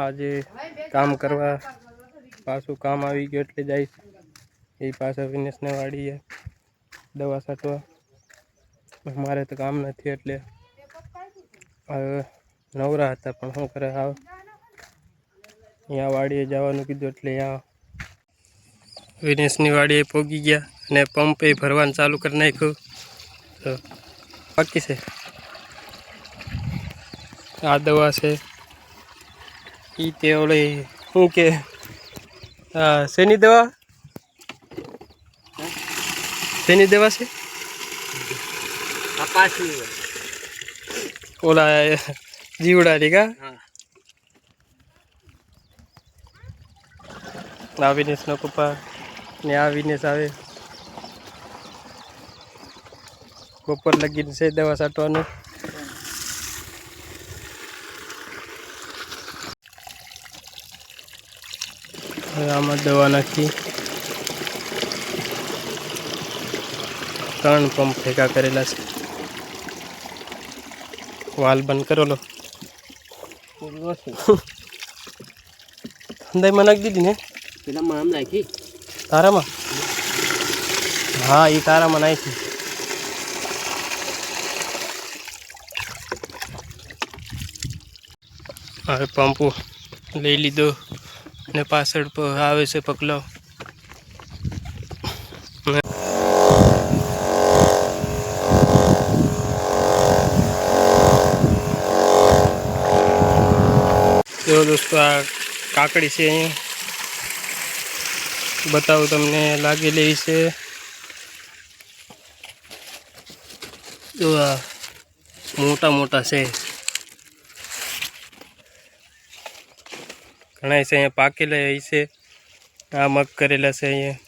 આજે કામ કરવા પાછું કામ આવી ગયું એટલે જઈશ એ પાછા વિનેશને વાડીએ દવા છાંટવા. અમારે તો કામ નથી એટલે હવે નવરા હતા પણ શું કરે આવ અહીંયા વાડીએ જવાનું કીધું એટલે અહીંયા વિનેશની વાડીએ પહોંચી ગયા અને પંપે ભરવાનું ચાલુ કરી નાખ્યું. તો બાકી છે આ દવા છે એ તે ઓલે શું કે શેની દવા છે ઓલા જીવડાની કા આ વિનેશનો પપ્પા ને આ વિનેશ આવે બપોર લગીને છે દવા છાંટવાનું. હવે આમાં દવા નાખી 3 પંપ ભેગા કરેલા છે. વાલ બંધ કરો લો અંદાજમાં નાખી દીધી ને પેલામાં આમ નાખી તારામાં. હા એ તારામાં નાખી. હવે પંપો લઈ લીધો અને પાછળ આવે છે પગલાવ. જો દોસ્તો આ કાકડી છે અહીંયા બતાવું તમને લાગેલી છે. જો આ મોટા મોટા છે ઘણા છે અહીંયા પાકેલા છે. આ મગ કરેલા છે અહીંયા